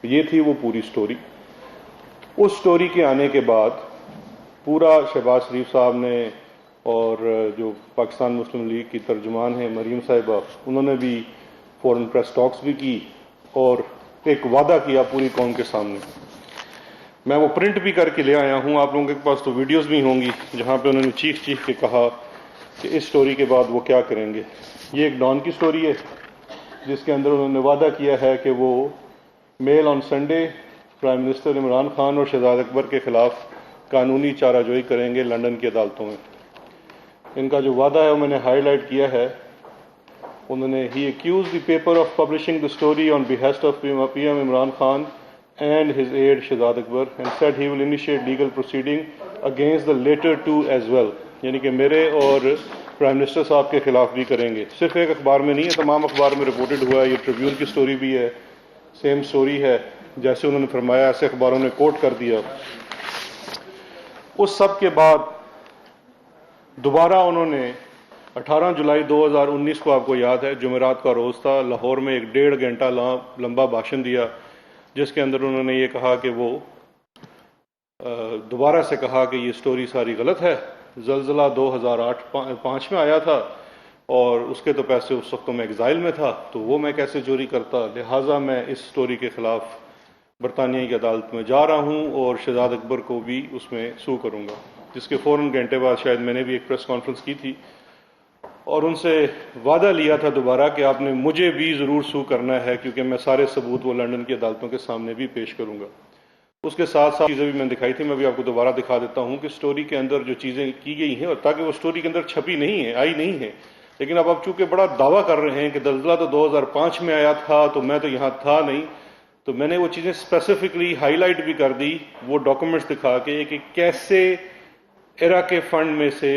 یہ تھی وہ پوری سٹوری. اس سٹوری کے آنے کے بعد پورا شہباز شریف صاحب نے اور جو پاکستان مسلم لیگ کی ترجمان ہیں مریم صاحبہ، انہوں نے بھی فورن پریس ٹاکس بھی کی اور ایک وعدہ کیا پوری قوم کے سامنے. میں وہ پرنٹ بھی کر کے لے آیا ہوں، آپ لوگوں کے پاس تو ویڈیوز بھی ہوں گی جہاں پہ انہوں نے چیخ کے کہا کہ اس سٹوری کے بعد وہ کیا کریں گے. یہ ایک ڈان کی سٹوری ہے جس کے اندر انہوں نے وعدہ کیا ہے کہ وہ Mail on Sunday prime minister Imran Khan اور شہزاد اکبر کے خلاف قانونی چارہ جوئی کریں گے لندن کی عدالتوں میں. ان کا جو وعدہ ہے وہ میں نے ہائی لائٹ کیا ہے. انہوں نے he accuse the paper of publishing the story on behest of P M Imran Khan and his aide Shahzad Akbar and said he will initiate legal proceeding against the latter too as well. یعنی کہ میرے اور prime minister صاحب کے خلاف بھی کریں گے. صرف ایک اخبار میں نہیں ہے، تمام اخبار میں رپورٹڈ ہوا ہے. یہ ٹریبیون کی سٹوری بھی ہے، سیم سٹوری ہے، جیسے انہوں نے فرمایا ایسے اخباروں نے کوٹ کر دیا. اس سب کے بعد دوبارہ انہوں نے 18 جولائی 2019 کو، آپ کو یاد ہے جمعرات کا روز تھا، لاہور میں ایک 1.5 گھنٹہ لمبا بھاشن دیا جس کے اندر انہوں نے یہ کہا کہ وہ دوبارہ سے کہا کہ یہ سٹوری ساری غلط ہے. زلزلہ 2008-05 میں آیا تھا اور اس کے تو پیسے اس وقت میں ایگزائل میں تھا، تو وہ میں کیسے چوری کرتا، لہٰذا میں اس سٹوری کے خلاف برطانیہ کی عدالت میں جا رہا ہوں اور شہزاد اکبر کو بھی اس میں سو کروں گا. جس کے فوراً گھنٹے بعد شاید میں نے بھی ایک پریس کانفرنس کی تھی اور ان سے وعدہ لیا تھا دوبارہ کہ آپ نے مجھے بھی ضرور سو کرنا ہے کیونکہ میں سارے ثبوت وہ لندن کی عدالتوں کے سامنے بھی پیش کروں گا. اس کے ساتھ ساتھ چیزیں بھی میں دکھائی تھی، میں بھی آپ کو دوبارہ دکھا دیتا ہوں کہ سٹوری کے اندر جو چیزیں کی گئی ہیں، اور تاکہ وہ سٹوری کے اندر چھپی نہیں ہے، آئی نہیں ہے، لیکن اب آپ چونکہ بڑا دعویٰ کر رہے ہیں کہ زلزلہ تو 2005 میں آیا تھا تو میں تو یہاں تھا نہیں، تو میں نے وہ چیزیں اسپیسیفکلی ہائی لائٹ بھی کر دی وہ ڈاکومنٹس دکھا کے کہ کیسے ایرا کے فنڈ میں سے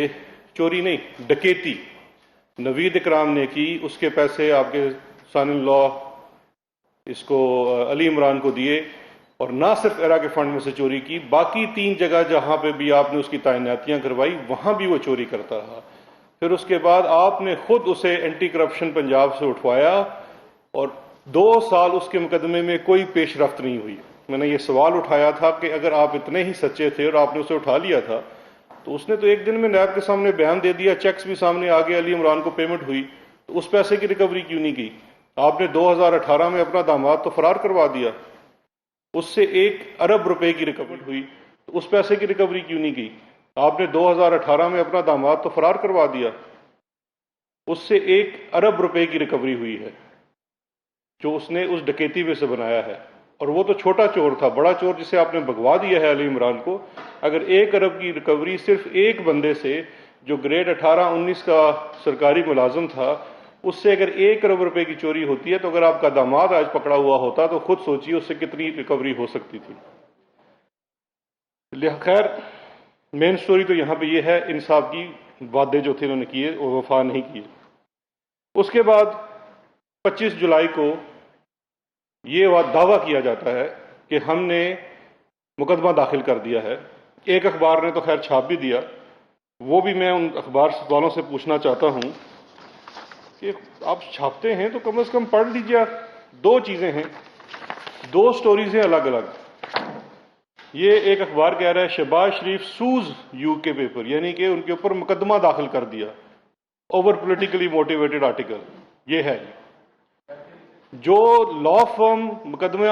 چوری نہیں ڈکیتی نوید اکرام نے کی. اس کے پیسے آپ کے سن ان لا اس کو علی عمران کو دیے، اور نہ صرف ایرا کے فنڈ میں سے چوری کی، باقی 3 جگہ جہاں پہ بھی آپ نے اس کی تعیناتیاں کروائی وہاں بھی وہ چوری کرتا رہا. پھر اس کے بعد آپ نے خود اسے اینٹی کرپشن پنجاب سے اٹھوایا اور 2 سال اس کے مقدمے میں کوئی پیش رفت نہیں ہوئی. میں نے یہ سوال اٹھایا تھا کہ اگر آپ اتنے ہی سچے تھے اور آپ نے اسے اٹھا لیا تھا تو اس نے تو ایک دن میں نیب کے سامنے بیان دے دیا، چیکس بھی سامنے آگے، علی عمران کو پیمنٹ ہوئی، تو اس پیسے کی ریکوری کیوں نہیں کی؟ آپ نے 2018 میں اپنا داماد تو فرار کروا دیا، اس سے 1 ارب روپے کی ریکوری ہوئی، تو اس پیسے کی ریکوری کیوں نہیں کی؟ آپ نے 2018 میں اپنا داماد تو فرار کروا دیا، اس سے 1 ارب روپے کی ریکوری ہوئی ہے جو اس نے اس ڈکیتی میں سے بنایا ہے. اور وہ تو چھوٹا چور تھا، بڑا چور جسے آپ نے بھگوا دیا ہے علی عمران کو. اگر 1 ارب کی ریکوری صرف ایک بندے سے جو گریڈ 18-19 کا سرکاری ملازم تھا، اس سے اگر 1 ارب روپے کی چوری ہوتی ہے تو اگر آپ کا داماد آج پکڑا ہوا ہوتا تو خود سوچیے اس سے کتنی ریکوری ہو سکتی تھی. خیر، مین سٹوری تو یہاں پہ یہ ہے، انصاف کی وعدے جو تھے انہوں نے کیے وہ وفا نہیں کیے. اس کے بعد 25 جولائی کو یہ دعویٰ کیا جاتا ہے کہ ہم نے مقدمہ داخل کر دیا ہے. ایک اخبار نے تو خیر چھاپ بھی دیا، وہ بھی میں ان اخبار والوں سے پوچھنا چاہتا ہوں کہ آپ چھاپتے ہیں تو کم از کم پڑھ لیجیے. 2 چیزیں ہیں، 2 سٹوریز ہیں الگ الگ. یہ ایک اخبار کہہ رہا ہے شہباز شریف سوز یو کے پیپر، یعنی کہ ان کے اوپر مقدمہ داخل کر دیا، اوور پولیٹیکلی موٹیویٹڈ آرٹیکل. یہ ہے جو لا فرم مقدمہ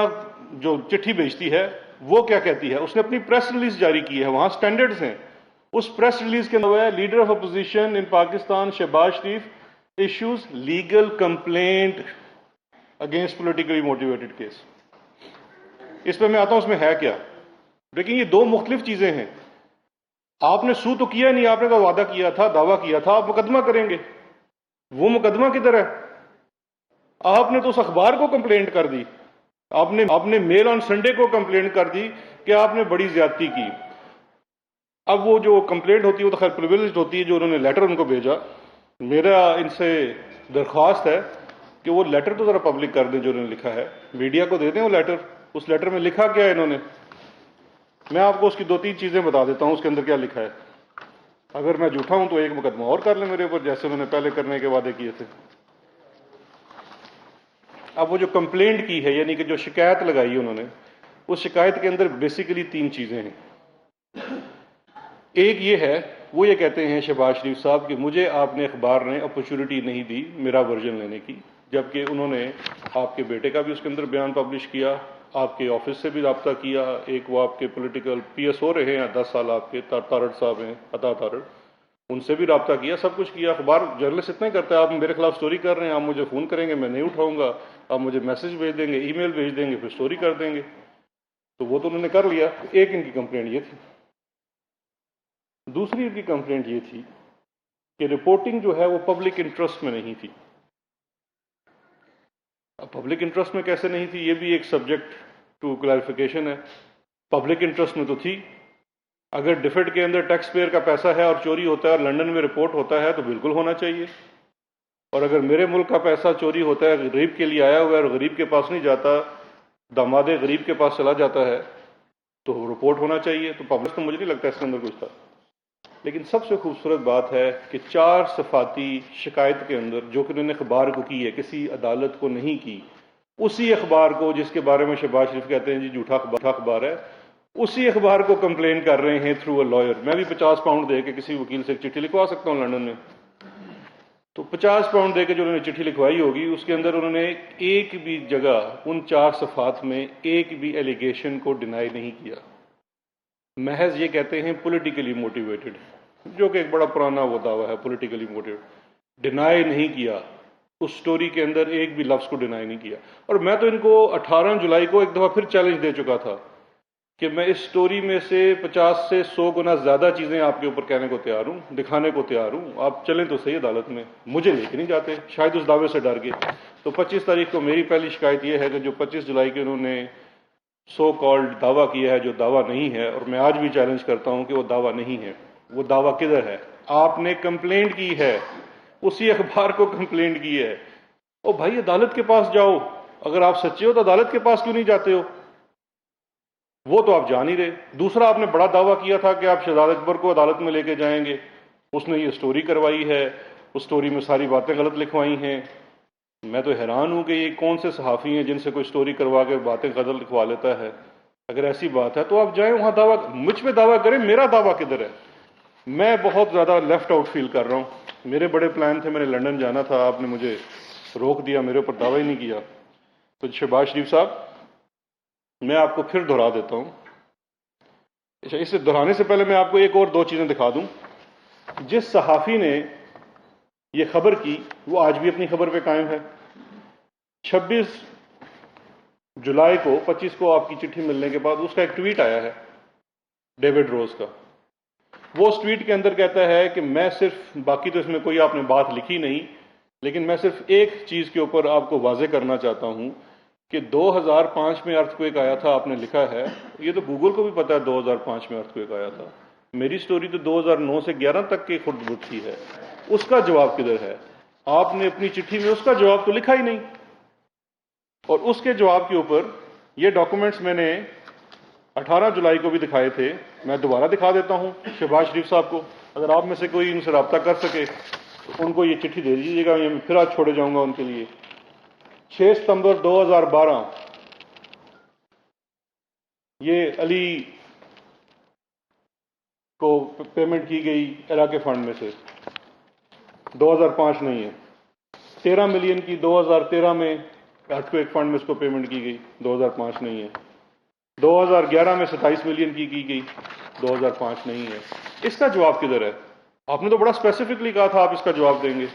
جو چٹھی بھیجتی ہے وہ کیا کہتی ہے. اس نے اپنی پریس ریلیز جاری کی ہے، وہاں سٹینڈرڈز ہیں. اس پریس ریلیز کے اندر ہے leader of opposition in Pakistan Shahbaz Sharif issues legal complaint against politically motivated case. اس پہ میں آتا ہوں اس میں ہے کیا. لیکن یہ 2 مختلف چیزیں ہیں. آپ نے سو تو کیا نہیں، آپ نے تو وعدہ کیا تھا، دعویٰ کیا تھا آپ مقدمہ کریں گے. وہ مقدمہ کدھر ہے؟ آپ نے تو اس اخبار کو کمپلینٹ کر دی، آپ نے میل آن سنڈے کو کمپلینٹ کر دی کہ آپ نے بڑی زیادتی کی. اب وہ جو کمپلینٹ ہوتی ہے وہ تو خیر پریویلیجڈ ہوتی ہے، جو انہوں نے لیٹر ان کو بھیجا. میرا ان سے درخواست ہے کہ وہ لیٹر تو ذرا پبلک کر دیں جو انہوں نے لکھا ہے، میڈیا کو دے دیں وہ لیٹر. اس لیٹر میں لکھا کیا ہے انہوں نے؟ میں آپ کو اس کی 2-3 چیزیں بتا دیتا ہوں اس کے اندر کیا لکھا ہے. اگر میں جھوٹا ہوں تو ایک مقدمہ اور کر لیں میرے اوپر، جیسے انہوں نے پہلے کرنے کے وعدے کیے تھے. اب وہ جو کمپلینٹ کی ہے یعنی کہ جو شکایت لگائی ہے انہوں نے، اس شکایت کے اندر بیسیکلی 3 چیزیں ہیں۔ ایک یہ ہے، وہ یہ کہتے ہیں شہباز شریف صاحب کہ مجھے آپ نے اخبار نے اپرچونٹی نہیں دی میرا ورژن لینے کی، جبکہ انہوں نے آپ کے بیٹے کا بھی اس کے اندر بیان پبلش کیا، آپ کے آفس سے بھی رابطہ کیا، ایک وہ آپ کے پولیٹیکل پی ایس او رہے ہیں 10 سال آپ کے تارڑ صاحب ہیں، عطا تارڑ، ان سے بھی رابطہ کیا، سب کچھ کیا۔ اخبار جرنلسٹ اتنا ہی کرتا ہے، آپ میرے خلاف سٹوری کر رہے ہیں، آپ مجھے فون کریں گے میں نہیں اٹھاؤں گا، آپ مجھے میسج بھیج دیں گے، ای میل بھیج دیں گے، پھر سٹوری کر دیں گے، تو وہ تو انہوں نے کر لیا۔ ایک ان کی کمپلینٹ یہ تھی۔ دوسری ان کی کمپلینٹ یہ تھی کہ رپورٹنگ جو ہے وہ پبلک انٹرسٹ میں نہیں تھی۔ اب پبلک انٹرسٹ میں کیسے نہیں تھی، یہ بھی ایک سبجیکٹ ٹو کلیریفیکیشن ہے۔ پبلک انٹرسٹ میں تو تھی، اگر ڈیفٹ کے اندر ٹیکس پیئر کا پیسہ ہے اور چوری ہوتا ہے اور لنڈن میں رپورٹ ہوتا ہے تو بالکل ہونا چاہیے، اور اگر میرے ملک کا پیسہ چوری ہوتا ہے، غریب کے لیے آیا ہوا ہے اور غریب کے پاس نہیں جاتا، داماد غریب کے پاس چلا جاتا ہے تو رپورٹ ہونا چاہیے۔ تو پبلک تو مجھے نہیں لگتا اس کے اندر کچھ تھا۔ لیکن سب سے خوبصورت بات ہے کہ 4 صفاتی شکایت کے اندر جو کہ انہوں نے اخبار کو کی ہے، کسی عدالت کو نہیں کی، اسی اخبار کو جس کے بارے میں شہباز شریف کہتے ہیں جی جھوٹا اخبار ہے، اسی اخبار کو کمپلین کر رہے ہیں تھرو اے لائر۔ میں بھی 50 پاؤنڈ دے کے کسی وکیل سے ایک چٹھی لکھوا سکتا ہوں لنڈن میں، تو 50 پاؤنڈ دے کے جو انہوں نے چٹھی لکھوائی ہوگی اس کے اندر انہوں نے ایک بھی جگہ ان 4 صفحات میں ایک بھی ایلیگیشن کو ڈینائی نہیں کیا، محض یہ کہتے ہیں پولیٹیکلی موٹیویٹڈ، جو کہ ایک بڑا پرانا وہ دعویٰ ہے، پولیٹیکلی موٹیویٹڈ، ڈینائی نہیں کیا، اس سٹوری کے اندر ایک بھی لفظ کو ڈینائی نہیں کیا۔ اور میں تو ان کو 18 جولائی کو ایک دفعہ پھر چیلنج دے چکا تھا کہ میں اس سٹوری میں سے 50 سے 100 گنا زیادہ چیزیں آپ کے اوپر کہنے کو تیار ہوں، دکھانے کو تیار ہوں، آپ چلیں تو صحیح عدالت میں، مجھے لے کے نہیں جاتے، شاید اس دعوے سے ڈر گئے۔ تو 25 تاریخ کو میری پہلی شکایت یہ ہے کہ جو 25 جولائی کے انہوں نے سو کالڈ دعویٰ کیا ہے، جو دعویٰ نہیں ہے، اور میں آج بھی چیلنج کرتا ہوں کہ وہ دعویٰ نہیں ہے، وہ دعویٰ کدھر ہے؟ آپ نے کمپلینٹ کی ہے، اسی اخبار کو کمپلینٹ کی ہے۔ او بھائی عدالت کے پاس جاؤ، اگر آپ سچے ہو تو عدالت کے پاس کیوں نہیں جاتے ہو؟ وہ تو آپ جا نہیں رہے۔ دوسرا آپ نے بڑا دعویٰ کیا تھا کہ آپ شہزاد اکبر کو عدالت میں لے کے جائیں گے، اس نے یہ سٹوری کروائی ہے، اس سٹوری میں ساری باتیں غلط لکھوائی ہیں۔ میں تو حیران ہوں کہ یہ کون سے صحافی ہیں جن سے کوئی سٹوری کروا کے باتیں غلط لکھوا لیتا ہے۔ اگر ایسی بات ہے تو آپ جائیں وہاں دعویٰ، مجھ پہ دعویٰ کریں، میرا دعویٰ کدھر ہے؟ میں بہت زیادہ لیفٹ آؤٹ فیل کر رہا ہوں۔ میرے بڑے پلان تھے، میں نے لنڈن جانا تھا، آپ نے مجھے روک دیا، میرے اوپر دعویٰ ہی نہیں کیا۔ تو شہباز شریف صاحب، میں آپ کو پھر دہرا دیتا ہوں، اسے دہرانے سے پہلے میں آپ کو ایک اور 2 چیزیں دکھا دوں۔ جس صحافی نے یہ خبر کی وہ آج بھی اپنی خبر پہ قائم ہے۔ 26 جولائی کو 25 کو آپ کی چٹھی ملنے کے بعد اس کا ایک ٹویٹ آیا ہے ڈیوڈ روز کا۔ وہ اس ٹویٹ کے اندر کہتا ہے کہ میں صرف، باقی تو اس میں کوئی آپ نے بات لکھی نہیں، لیکن میں صرف ایک چیز کے اوپر آپ کو واضح کرنا چاہتا ہوں کہ 2005 میں ارتھ کویک آیا تھا، آپ نے لکھا ہے، یہ تو گوگل کو بھی پتا ہے 2005 میں ارتھ کویک آیا تھا، میری سٹوری تو 2009 سے 11 تک کی خرد بٹ کی ہے، اس کا جواب کدھر ہے؟ آپ نے اپنی چٹھی میں اس کا جواب تو لکھا ہی نہیں۔ اور اس کے جواب کے اوپر یہ ڈاکومنٹس میں نے 18 جولائی کو بھی دکھائے تھے، میں دوبارہ دکھا دیتا ہوں شہباز شریف صاحب کو، اگر آپ میں سے کوئی ان سے رابطہ کر سکے تو ان کو یہ چٹھی دے دیجیے گا، میں پھر آج چھوڑے جاؤں گا ان کے لیے۔ 6 ستمبر 2012 یہ علی کو پیمنٹ کی گئی عراق فنڈ میں سے، 2005 نہیں ہے۔ 13 ملین کی 2013 میں ارتھ کویک فنڈ میں اس کو پیمنٹ کی گئی، 2005 نہیں ہے۔ 2011 میں 27 ملین کی گئی، 2005 نہیں ہے۔ اس کا جواب کدھر ہے؟ آپ نے تو بڑا اسپیسیفکلی کہا تھا آپ اس کا جواب دیں گے،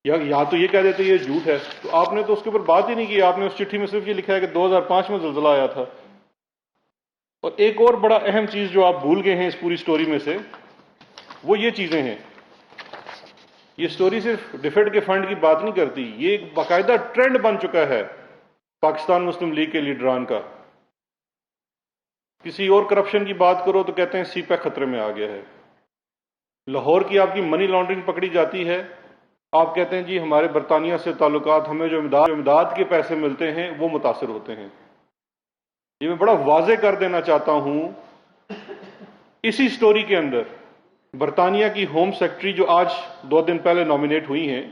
یا تو یہ کہہ دیتے یہ جھوٹ ہے، تو آپ نے تو اس کے اوپر بات ہی نہیں کی، آپ نے اس چٹھی میں صرف یہ لکھا ہے کہ 2005 میں زلزلہ آیا تھا۔ اور ایک اور بڑا اہم چیز جو آپ بھول گئے ہیں اس پوری سٹوری میں سے، وہ یہ چیزیں ہیں۔ یہ سٹوری صرف ڈیفیڈ کے فنڈ کی بات نہیں کرتی، یہ ایک باقاعدہ ٹرینڈ بن چکا ہے پاکستان مسلم لیگ کے لیڈران کا۔ کسی اور کرپشن کی بات کرو تو کہتے ہیں سی پیک خطرے میں آ گیا ہے۔ لاہور کی آپ کی منی لانڈرنگ پکڑی جاتی ہے، آپ کہتے ہیں جی ہمارے برطانیہ سے تعلقات، ہمیں جو امداد کے پیسے ملتے ہیں وہ متاثر ہوتے ہیں۔ یہ میں بڑا واضح کر دینا چاہتا ہوں، اسی سٹوری کے اندر برطانیہ کی ہوم سیکرٹری جو آج 2 دن پہلے نامینیٹ ہوئی ہیں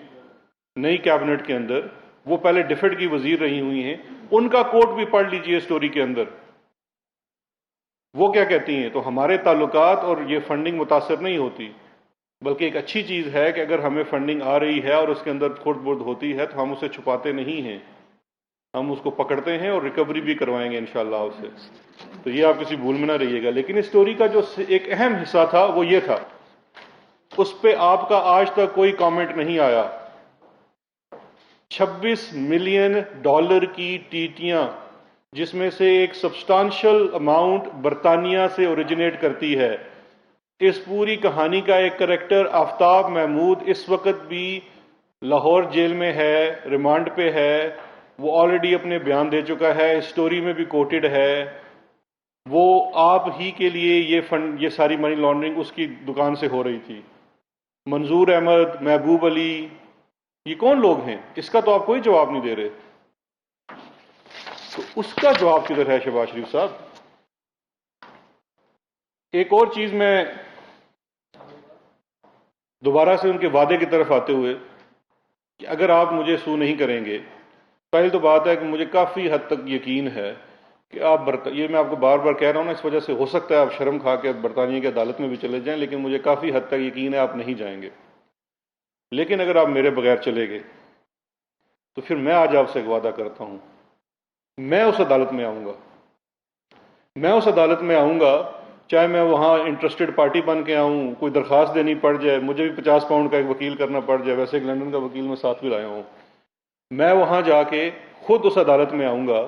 نئی کیبنٹ کے اندر، وہ پہلے ڈیفیڈ کی وزیر رہی ہوئی ہیں، ان کا کوٹ بھی پڑھ لیجئے اسٹوری کے اندر، وہ کیا کہتی ہیں. تو ہمارے تعلقات اور یہ فنڈنگ متاثر نہیں ہوتی، بلکہ ایک اچھی چیز ہے کہ اگر ہمیں فنڈنگ آ رہی ہے اور اس کے اندر کھرد برد ہوتی ہے تو ہم اسے چھپاتے نہیں ہیں، ہم اس کو پکڑتے ہیں اور ریکوری بھی کروائیں گے انشاءاللہ اس سے. تو یہ آپ کسی بھول میں نہ رہیے گا. لیکن اس اسٹوری کا جو ایک اہم حصہ تھا وہ یہ تھا، اس پہ آپ کا آج تک کوئی کامنٹ نہیں آیا. 26 ملین ڈالر کی ٹیٹیاں، جس میں سے ایک سبسٹانشل اماؤنٹ برطانیہ سے اوریجنیٹ کرتی ہے. اس پوری کہانی کا ایک کریکٹر آفتاب محمود اس وقت بھی لاہور جیل میں ہے، ریمانڈ پہ ہے. وہ آلریڈی اپنے بیان دے چکا ہے، اس سٹوری میں بھی کوٹڈ ہے. وہ آپ ہی کے لیے یہ ساری منی لانڈرنگ اس کی دکان سے ہو رہی تھی. منظور احمد، محبوب علی، یہ کون لوگ ہیں؟ اس کا تو آپ کوئی جواب نہیں دے رہے. تو اس کا جواب کدھر ہے شہباز شریف صاحب؟ ایک اور چیز میں دوبارہ سے ان کے وعدے کی طرف آتے ہوئے کہ اگر آپ مجھے سو نہیں کریں گے، پہلی تو بات ہے کہ مجھے کافی حد تک یقین ہے کہ آپ یہ میں آپ کو بار بار کہہ رہا ہوں نا، اس وجہ سے ہو سکتا ہے آپ شرم کھا کے برطانیہ کی عدالت میں بھی چلے جائیں، لیکن مجھے کافی حد تک یقین ہے آپ نہیں جائیں گے. لیکن اگر آپ میرے بغیر چلے گئے تو پھر میں آج آپ سے ایک وعدہ کرتا ہوں، میں اس عدالت میں آؤں گا. میں اس عدالت میں آؤں گا، چاہے میں وہاں انٹرسٹڈ پارٹی بن کے آؤں، کوئی درخواست دینی پڑ جائے، مجھے بھی 50 پاؤنڈ کا ایک وکیل کرنا پڑ جائے، ویسے ایک لندن کا وکیل میں ساتھ بھی لایا ہوں. میں وہاں جا کے خود اس عدالت میں آؤں گا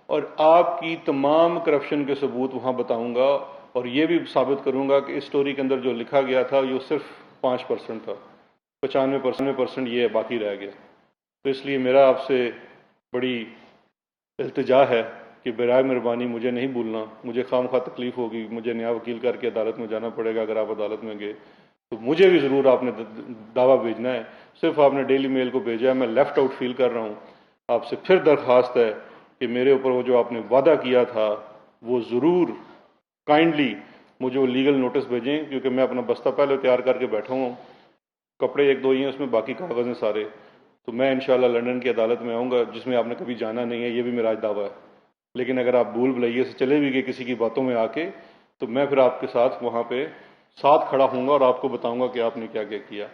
اور آپ کی تمام کرپشن کے ثبوت وہاں بتاؤں گا، اور یہ بھی ثابت کروں گا کہ اس سٹوری کے اندر جو لکھا گیا تھا یہ صرف 5% تھا، 95% یہ باقی رہ گیا. تو اس لیے میرا آپ سے بڑی التجا ہے کہ برائے مہربانی مجھے نہیں بھولنا. مجھے خام خواہ تکلیف ہوگی، مجھے نیا وکیل کر کے عدالت میں جانا پڑے گا. اگر آپ عدالت میں گئے تو مجھے بھی ضرور آپ نے دعویٰ بھیجنا ہے. صرف آپ نے ڈیلی میل کو بھیجا ہے، میں لیفٹ آؤٹ فیل کر رہا ہوں. آپ سے پھر درخواست ہے کہ میرے اوپر وہ جو آپ نے وعدہ کیا تھا وہ ضرور کائنڈلی مجھے وہ لیگل نوٹس بھیجیں، کیونکہ میں اپنا بستہ پہلے تیار کر کے بیٹھا ہوں. کپڑے ایک دو ہی ہیں، اس میں باقی کاغذ ہیں سارے. تو میں انشاءاللہ لندن کی عدالت میں آؤں گا، جس میں آپ نے کبھی جانا نہیں ہے، یہ بھی میرا آج دعویٰ ہے. لیکن اگر آپ بھول بھلائیے سے چلے بھی گئے کسی کی باتوں میں آ کے، تو میں پھر آپ کے ساتھ وہاں پہ ساتھ کھڑا ہوں گا اور آپ کو بتاؤں گا کہ آپ نے کیا کیا کیا.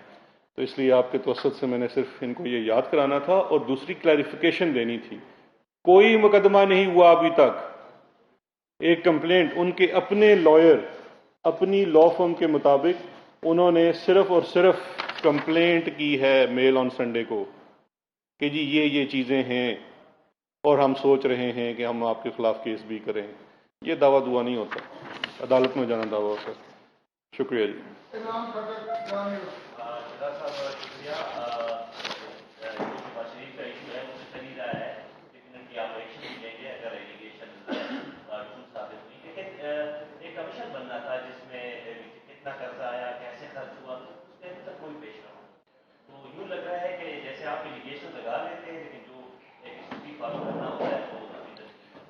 تو اس لیے آپ کے توسط سے میں نے صرف ان کو یہ یاد کرانا تھا اور دوسری کلیریفیکیشن دینی تھی. کوئی مقدمہ نہیں ہوا ابھی تک. ایک کمپلینٹ ان کے اپنے لائر اپنی لا فرم کے مطابق انہوں نے صرف اور صرف کمپلینٹ کی ہے میل آن سنڈے کو کہ جی یہ چیزیں ہیں اور ہم سوچ رہے ہیں کہ ہم آپ کے خلاف کیس بھی کریں. یہ دعویٰ دعا نہیں ہوتا، عدالت میں جانا دعویٰ ہوتا ہے. شکریہ جی.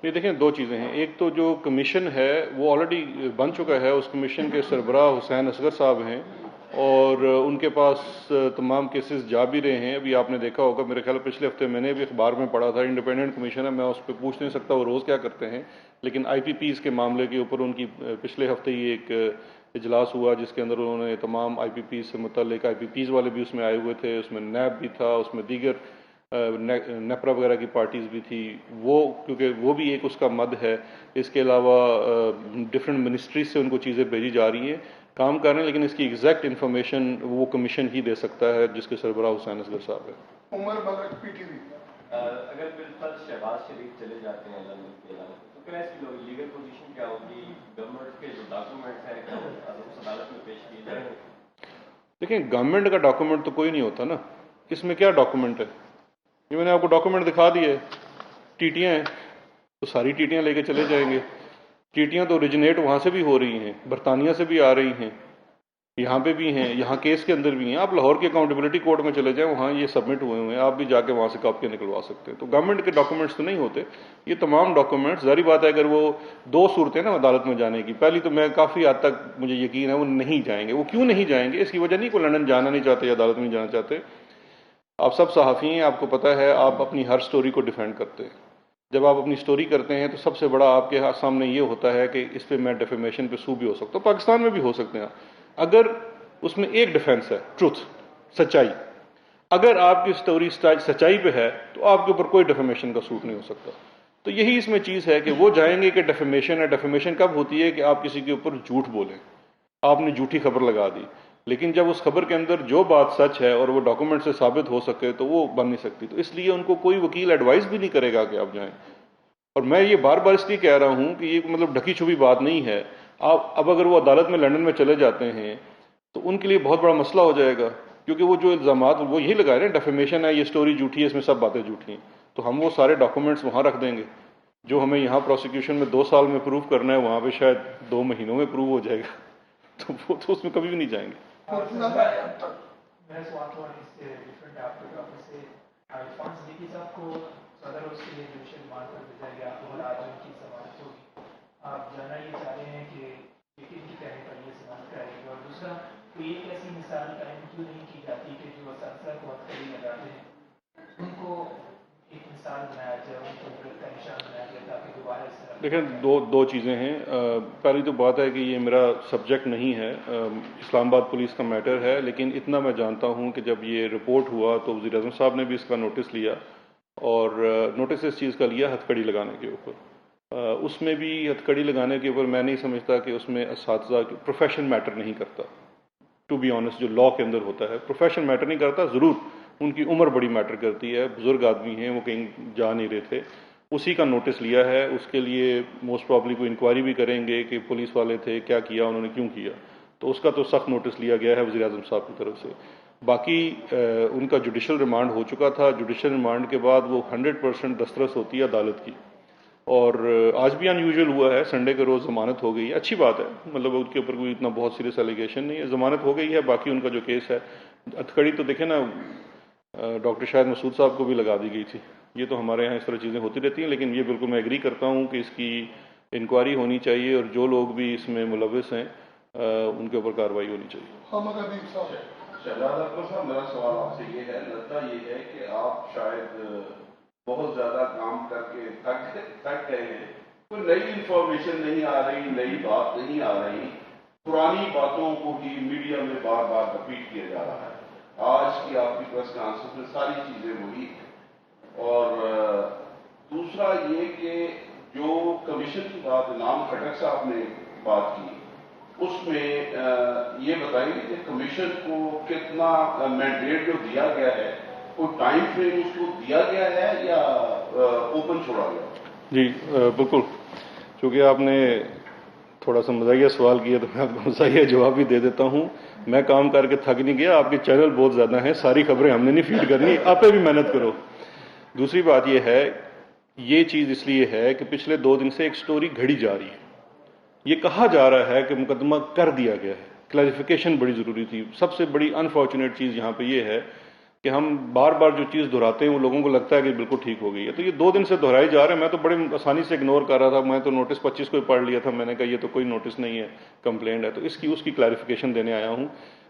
یہ دیکھیں، دو چیزیں ہیں. ایک تو جو کمیشن ہے وہ آلریڈی بن چکا ہے، اس کمیشن کے سربراہ حسین اصغر صاحب ہیں اور ان کے پاس تمام کیسز جا بھی رہے ہیں. ابھی آپ نے دیکھا ہوگا، میرے خیال پچھلے ہفتے میں نے بھی اخبار میں پڑھا تھا، انڈیپینڈنٹ کمیشن ہے، میں اس پہ پوچھ نہیں سکتا وہ روز کیا کرتے ہیں، لیکن آئی پی پیز کے معاملے کے اوپر ان کی پچھلے ہفتے ہی ایک اجلاس ہوا جس کے اندر انہوں نے تمام آئی پی پیز سے متعلق، آئی پی پیز والے بھی اس میں آئے ہوئے تھے، اس میں نیب بھی تھا، اس میں دیگر نیپرا وغیرہ کی پارٹیز بھی تھی. وہ کیونکہ وہ بھی ایک اس کا مد ہے. اس کے علاوہ ڈفرینٹ منسٹریز سے ان کو چیزیں بھیجی جا رہی ہیں، کام کر رہے ہیں، لیکن اس کی ایگزیکٹ انفارمیشن وہ کمیشن ہی دے سکتا ہے جس کے سربراہ حسین اصغر صاحب ہے. عمر ملک پی ٹی وی. اگر بالفرض شہباز شریف چلے جاتے ہیں لندن کے عدالت، تو پھر ایسی لیگل پوزیشن کیا ہوگی؟ گورنمنٹ کے جو ڈاکومنٹس ہیں اس عدالت میں پیش کیے جائیں گے؟ دیکھیں، گورنمنٹ کا ڈاکومنٹ تو کوئی نہیں ہوتا نا، اس میں کیا ڈاکومنٹ ہے؟ یہ میں نے آپ کو ڈاکومنٹ دکھا دیے، ٹیٹیاں ہیں تو ساری ٹیٹیاں لے کے چلے جائیں گے. ٹیٹیاں تو اوریجنیٹ وہاں سے بھی ہو رہی ہیں، برطانیہ سے بھی آ رہی ہیں، یہاں پہ بھی ہیں، یہاں کیس کے اندر بھی ہیں. آپ لاہور کے اکاؤنٹیبلٹی کورٹ میں چلے جائیں، وہاں یہ سبمٹ ہوئے ہوئے ہیں، آپ بھی جا کے وہاں سے کاپیاں نکلوا سکتے ہیں. تو گورنمنٹ کے ڈاکومنٹس تو نہیں ہوتے یہ تمام ڈاکومنٹس. ظاہری بات ہے اگر وہ دو صورتیں نا عدالت میں جانے کی، پہلی تو میں کافی حد تک مجھے یقین ہے وہ نہیں جائیں گے. وہ کیوں نہیں جائیں گے؟ اس کی وجہ نہیں کوئی لندن جانا نہیں چاہتے یا عدالت میں جانا چاہتے. آپ سب صحافی ہیں، آپ کو پتہ ہے آپ اپنی ہر سٹوری کو ڈیفینڈ کرتے ہیں. جب آپ اپنی سٹوری کرتے ہیں تو سب سے بڑا آپ کے سامنے یہ ہوتا ہے کہ اس پہ میں ڈیفیمیشن پہ سو بھی ہو سکتا ہوں، پاکستان میں بھی ہو سکتے ہیں. اگر اس میں ایک ڈیفینس ہے، ٹروتھ، سچائی. اگر آپ کی سٹوری سچائی پہ ہے تو آپ کے اوپر کوئی ڈیفیمیشن کا سوٹ نہیں ہو سکتا. تو یہی اس میں چیز ہے کہ وہ جائیں گے کہ ڈیفیمیشن ہے. ڈیفیمیشن کب ہوتی ہے کہ آپ کسی کے اوپر جھوٹ بولیں، آپ نے جھوٹی خبر لگا دی، لیکن جب اس خبر کے اندر جو بات سچ ہے اور وہ ڈاکومنٹ سے ثابت ہو سکے تو وہ بن نہیں سکتی. تو اس لیے ان کو کوئی وکیل ایڈوائز بھی نہیں کرے گا کہ آپ جائیں. اور میں یہ بار بار اس لیے کہہ رہا ہوں کہ یہ مطلب ڈھکی چھپی بات نہیں ہے. آپ اب اگر وہ عدالت میں لندن میں چلے جاتے ہیں تو ان کے لیے بہت بڑا مسئلہ ہو جائے گا، کیونکہ وہ جو الزامات وہ یہی لگائے رہے ہیں، ڈیفیمیشن ہے، یہ سٹوری جھوٹی ہے، اس میں سب باتیں جھوٹی ہیں. تو ہم وہ سارے ڈاکومنٹس وہاں رکھ دیں گے. جو ہمیں یہاں پروسیکیوشن میں 2 سال میں پروف کرنا ہے وہاں پہ شاید 2 مہینوں میں پروف ہو جائے گا. تو وہ تو اس میں کبھی بھی نہیں جائیں گے. میرا سوال تھوڑا اس سے ڈفرینٹ ہے آپ کے ٹاپک سے. عرفان صدیقی صاحب کو صدر اور اس کے لیے جوشن مان کر بھیجا گیا اور آج ان کی ضمانت ہوگی. آپ جاننا یہ چاہ رہے ہیں کہ کن کی کہنے پر یہ ضمانت کرائے گی، اور دوسرا کوئی ایک ایسی مثال قائم کیوں نہیں کی جاتی کہ جو اساتذہ کو ہتھکڑی لگاتے ہیں ان کو ایک مثال بنایا جائے، ان کو عبرت کا نشان بنایا جائے تاکہ دوبارہ اس طرح. دیکھیں دو چیزیں ہیں. پہلی تو بات ہے کہ یہ میرا سبجیکٹ نہیں ہے، اسلام آباد پولیس کا میٹر ہے، لیکن اتنا میں جانتا ہوں کہ جب یہ رپورٹ ہوا تو وزیر اعظم صاحب نے بھی اس کا نوٹس لیا، اور نوٹس اس چیز کا لیا ہتھکڑی لگانے کے اوپر. اس میں بھی ہتھکڑی لگانے کے اوپر میں نہیں سمجھتا کہ اس میں اساتذہ کی پروفیشن میٹر نہیں کرتا. ٹو بی آنیسٹ، جو لا کے اندر ہوتا ہے پروفیشن میٹر نہیں کرتا. ضرور ان کی عمر بڑی میٹر کرتی ہے، بزرگ آدمی ہیں، وہ کہیں جا نہیں رہے تھے. اسی کا نوٹس لیا ہے. اس کے لیے موسٹ پرابلی کوئی انکوائری بھی کریں گے کہ پولیس والے تھے، کیا کیا انہوں نے، کیوں کیا. تو اس کا تو سخت نوٹس لیا گیا ہے وزیر اعظم صاحب کی طرف سے. باقی ان کا جوڈیشل ریمانڈ ہو چکا تھا. جوڈیشل ریمانڈ کے بعد وہ 100% دسترس ہوتی ہے عدالت کی. اور آج بھی ان یوزول ہوا ہے، سنڈے کے روز ضمانت ہو گئی ہے. اچھی بات ہے، مطلب ان کے اوپر کوئی اتنا بہت سیریس ایلیگیشن نہیں ہے، ضمانت ہو گئی ہے. باقی ان کا جو کیس ہے ہتھکڑی تو دیکھیں نا، ڈاکٹر شاہد مسعود صاحب کو بھی لگا دی گئی تھی. یہ تو ہمارے یہاں اس طرح چیزیں ہوتی رہتی ہیں، لیکن یہ بالکل میں ایگری کرتا ہوں کہ اس کی انکوائری ہونی چاہیے اور جو لوگ بھی اس میں ملوث ہیں ان کے اوپر کارروائی ہونی چاہیے. شہزاد اکبر صاحب، میرا سوال آپ سے یہ ہے، لگتا یہ ہے کہ آپ شاید بہت زیادہ کام کر کے تھک گئے ہیں. کوئی نئی انفارمیشن نہیں آ رہی، نئی بات نہیں آ رہی، پرانی باتوں کو ہی میڈیا میں بار بار رپیٹ کیا جا رہا ہے. آج کی آپ کی پریس کانفرنس میں ساری چیزیں وہی ہیں. اور دوسرا یہ کہ جو کمیشن کی بات انعام کھٹک صاحب نے بات کی، اس میں یہ بتائیں گے کہ کمیشن کو کتنا مینڈیٹ جو دیا گیا ہے، کوئی ٹائم فریم اس کو دیا گیا ہے یا اوپن چھوڑا گیا؟ جی بالکل. چونکہ آپ نے تھوڑا سا مزاحیہ سوال کیا تو میں آپ کو مزاحیہ جواب بھی دے دیتا ہوں. میں کام کر کے تھک نہیں گیا. آپ کے چینل بہت زیادہ ہیں، ساری خبریں ہم نے نہیں فیڈ کرنی، آپ پہ بھی محنت کرو. دوسری بات یہ ہے، یہ چیز اس لیے ہے کہ پچھلے 2 دن سے ایک سٹوری گھڑی جا رہی ہے. یہ کہا جا رہا ہے کہ مقدمہ کر دیا گیا ہے. کلیریفیکیشن بڑی ضروری تھی. سب سے بڑی انفارچونیٹ چیز یہاں پہ یہ ہے کہ ہم بار بار جو چیز دہراتے ہیں وہ لوگوں کو لگتا ہے کہ بالکل ٹھیک ہو گئی ہے. تو یہ 2 دن سے دہرائی جا رہے ہیں. میں تو بڑے آسانی سے اگنور کر رہا تھا. میں تو نوٹس 25 کو ہی پڑھ لیا تھا. میں نے کہا یہ تو کوئی نوٹس نہیں ہے، کمپلینٹ ہے. تو اس کی کلیریفیکیشن دینے آیا ہوں.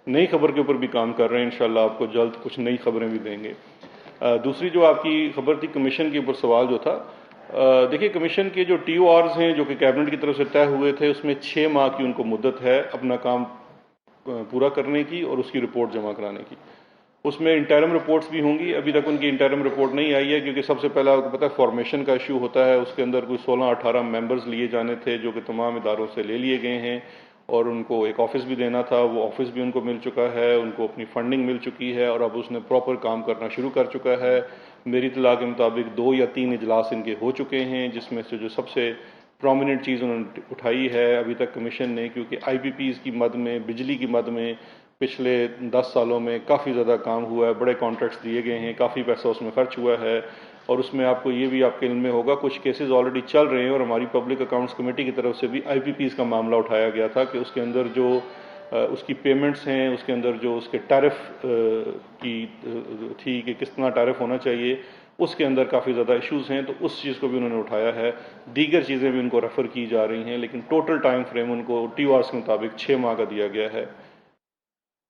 نئی خبر کے اوپر بھی کام کر رہے ہیں. انشاءاللہ آپ کو جلد کچھ نئی خبریں بھی دیں گے. دوسری جو آپ کی خبر تھی کمیشن کے اوپر سوال جو تھا، دیکھیے کمیشن کے جو ٹی او آرز ہیں جو کہ کیبنٹ کی طرف سے طے ہوئے تھے، اس میں 6 ماہ کی ان کو مدت ہے اپنا کام پورا کرنے کی اور اس کی رپورٹ جمع کرانے کی. اس میں انٹرم رپورٹس بھی ہوں گی. ابھی تک ان کی انٹرم رپورٹ نہیں آئی ہے، کیونکہ سب سے پہلا آپ کو پتہ ہے فارمیشن کا ایشو ہوتا ہے. اس کے اندر کوئی 16-18 ممبرز لیے جانے تھے جو کہ تمام اداروں سے لے لیے گئے ہیں، اور ان کو ایک آفس بھی دینا تھا. وہ آفس بھی ان کو مل چکا ہے، ان کو اپنی فنڈنگ مل چکی ہے، اور اب اس نے پراپر کام کرنا شروع کر چکا ہے. میری اطلاع کے مطابق 2 یا 3 اجلاس ان کے ہو چکے ہیں، جس میں سے جو سب سے پرومیننٹ چیز انہوں نے اٹھائی ہے ابھی تک کمیشن نے، کیونکہ آئی پی پیز کی مد میں، بجلی کی مد میں پچھلے 10 سالوں میں کافی زیادہ کام ہوا ہے. بڑے کانٹریکٹس دیے گئے ہیں، کافی پیسہ اس میں خرچ ہوا ہے. اور اس میں آپ کو یہ بھی آپ کے علم میں ہوگا کچھ کیسز آلریڈی چل رہے ہیں، اور ہماری پبلک اکاؤنٹس کمیٹی کی طرف سے بھی آئی پی پیز کا معاملہ اٹھایا گیا تھا کہ اس کے اندر جو اس کی پیمنٹس ہیں، اس کے اندر جو اس کے ٹیرف کی تھی کہ کس طرح ٹیرف ہونا چاہیے، اس کے اندر کافی زیادہ ایشوز ہیں. تو اس چیز کو بھی انہوں نے اٹھایا ہے. دیگر چیزیں بھی ان کو ریفر کی جا رہی ہیں، لیکن ٹوٹل ٹائم فریم ان کو ٹی او آرس کے مطابق 6 ماہ کا دیا گیا ہے.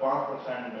5%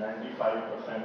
95%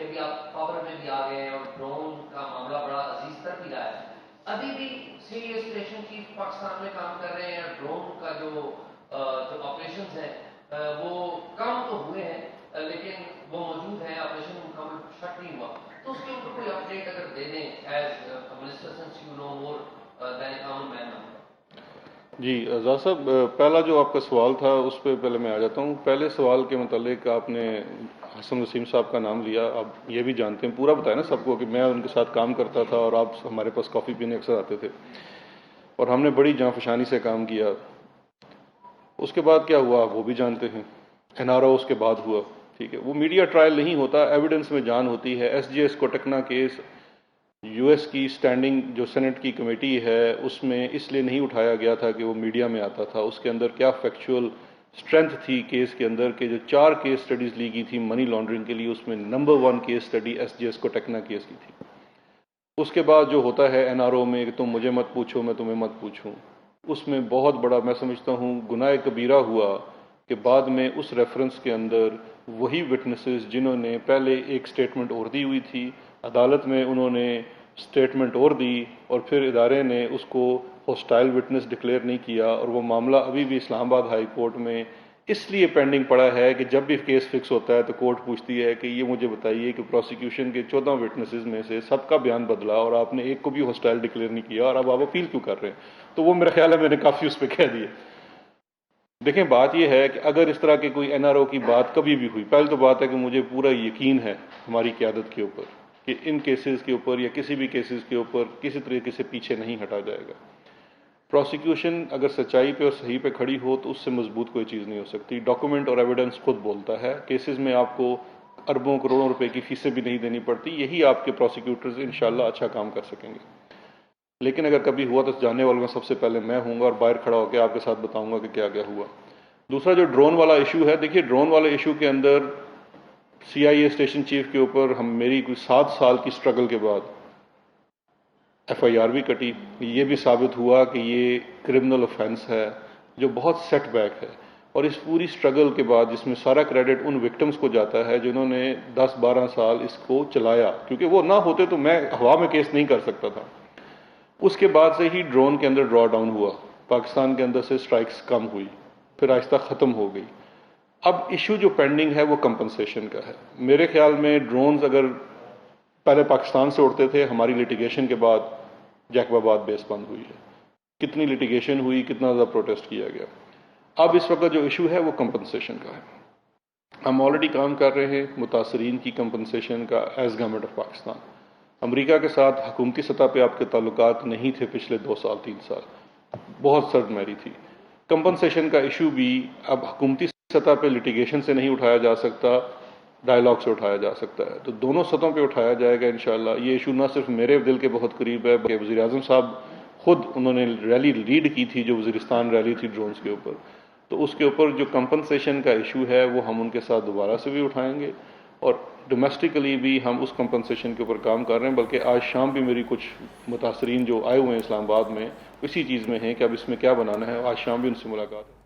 کہ ابھی آپ پاور میں بھی آ گئے ہیں اور ڈرون کا معاملہ بڑا عزیز تر بھی رہا ہے، ابھی بھی سینئر اسٹیشن چیف پاکستان میں کام کر رہے ہیں، ڈرون کا جو آپریشنز ہیں وہ کم تو ہوئے ہیں لیکن وہ موجود ہیں، آپریشن مکمل شٹ نہیں ہوا، تو اس کے اوپر کوئی اپڈیٹ اگر دے دیں as minister since you know more than a common man. جی آزاد صاحب، پہلا جو آپ کا سوال تھا اس پہ پہلے میں آ جاتا ہوں. پہلے سوال کے متعلق آپ نے حسن وسیم صاحب کا نام لیا. آپ یہ بھی جانتے ہیں، پورا بتایا نا سب کو، کہ میں ان کے ساتھ کام کرتا تھا اور آپ ہمارے پاس کافی پینے اکثر آتے تھے اور ہم نے بڑی جاں فشانی سے کام کیا. اس کے بعد کیا ہوا وہ بھی جانتے ہیں. NRO اس کے بعد ہوا، ٹھیک ہے. وہ میڈیا ٹرائل نہیں ہوتا، ایویڈنس میں جان ہوتی ہے. SGS کوٹکنا کیس US کی اسٹینڈنگ جو سینٹ کی کمیٹی ہے اس میں اس لیے نہیں اٹھایا گیا تھا کہ وہ میڈیا میں آتا تھا. اس کے اندر کیا فیکچوئل اسٹرینتھ تھی کیس کے اندر، کہ جو 4 کیس سٹڈیز لی گئی تھی منی لانڈرنگ کے لیے، اس میں number 1 case study SGS Kotecna case کی تھی. اس کے بعد جو ہوتا ہے NRO میں کہ تم مجھے مت پوچھو میں تمہیں مت پوچھوں، اس میں بہت بڑا میں سمجھتا ہوں گناہ کبیرہ ہوا کہ بعد میں اس ریفرنس کے اندر وہی وٹنسز جنہوں نے پہلے ایک سٹیٹمنٹ اور دی ہوئی تھی، عدالت میں انہوں نے سٹیٹمنٹ اور دی اور پھر ادارے نے اس کو ہاسٹائل وٹنس ڈکلیئر نہیں کیا، اور وہ معاملہ ابھی بھی اسلام آباد ہائی کورٹ میں اس لیے پینڈنگ پڑا ہے کہ جب بھی کیس فکس ہوتا ہے تو کورٹ پوچھتی ہے کہ یہ مجھے بتائیے کہ پروسیکیوشن کے 14 وٹنسز میں سے سب کا بیان بدلا اور آپ نے ایک کو بھی ہاسٹائل ڈکلیئر نہیں کیا، اور اب آپ اپیل کیوں کر رہے ہیں؟ تو وہ میرا خیال ہے میں نے کافی اس پہ کہہ دیا. دیکھیں بات یہ ہے کہ اگر اس طرح کی کوئی NRO کی بات کبھی بھی ہوئی، پہلے تو بات ہے کہ مجھے پورا یقین ہے ہماری قیادت کے اوپر کہ ان کیسز کے اوپر یا کسی بھی کیسز کے اوپر کسی طریقے سے پیچھے نہیں ہٹا جائے گا. پروسیکیوشن اگر سچائی پہ اور صحیح پہ کھڑی ہو تو اس سے مضبوط کوئی چیز نہیں ہو سکتی. ڈاکومنٹ اور ایویڈنس خود بولتا ہے. کیسز میں آپ کو اربوں کروڑوں روپے کی فیسیں بھی نہیں دینی پڑتی. یہی آپ کے پروسیکیوٹرز انشاءاللہ اچھا کام کر سکیں گے. لیکن اگر کبھی ہوا تو جاننے والوں میں سب سے پہلے میں ہوں گا اور باہر کھڑا ہو کے آپ کے ساتھ بتاؤں گا کہ کیا کیا ہوا. دوسرا جو ڈرون والا ایشو ہے، دیکھیے ڈرون والے ایشو کے اندر CIA اسٹیشن چیف کے اوپر میری کوئی 7 سال کی سٹرگل کے بعد FIR بھی کٹی. یہ بھی ثابت ہوا کہ یہ کرمنل آفینس ہے جو بہت سیٹ بیک ہے. اور اس پوری سٹرگل کے بعد جس میں سارا کریڈٹ ان وکٹمز کو جاتا ہے جنہوں نے 10-12 سال اس کو چلایا، کیونکہ وہ نہ ہوتے تو میں ہوا میں کیس نہیں کر سکتا تھا. اس کے بعد سے ہی ڈرون کے اندر ڈرا ڈاؤن ہوا، پاکستان کے اندر سے سٹرائکس کم ہوئی، پھر آہستہ ختم ہو گئی. اب ایشو جو پینڈنگ ہے وہ کمپنسیشن کا ہے. میرے خیال میں ڈرونز اگر پہلے پاکستان سے اڑتے تھے، ہماری لٹیگیشن کے بعد جیکب آباد بیس بند ہوئی ہے. کتنی لٹیگیشن ہوئی، کتنا زیادہ پروٹیسٹ کیا گیا. اب اس وقت جو ایشو ہے وہ کمپنسیشن کا ہے. ہم آلریڈی کام کر رہے ہیں متاثرین کی کمپنسیشن کا ایز گورنمنٹ آف پاکستان. امریکہ کے ساتھ حکومتی سطح پہ آپ کے تعلقات نہیں تھے پچھلے 2 سال 3 سال، بہت سرد میری تھی. کمپنسیشن کا ایشو بھی اب حکومتی سطح پہ لٹیگیشن سے نہیں اٹھایا جا سکتا، ڈائیلاگ سے اٹھایا جا سکتا ہے. تو دونوں سطحوں پہ اٹھایا جائے گا انشاءاللہ. یہ ایشو نہ صرف میرے دل کے بہت قریب ہے بلکہ وزیر اعظم صاحب خود انہوں نے ریلی لیڈ کی تھی، جو وزیرستان ریلی تھی ڈرونز کے اوپر. تو اس کے اوپر جو کمپنسیشن کا ایشو ہے وہ ہم ان کے ساتھ دوبارہ سے بھی اٹھائیں گے، اور ڈومیسٹکلی بھی ہم اس کمپنسیشن کے اوپر کام کر رہے ہیں. بلکہ آج شام بھی میری کچھ متاثرین جو آئے ہوئے ہیں اسلام آباد میں اسی چیز میں ہیں کہ اب اس میں کیا بنانا ہے. آج شام بھی ان سے ملاقات ہے.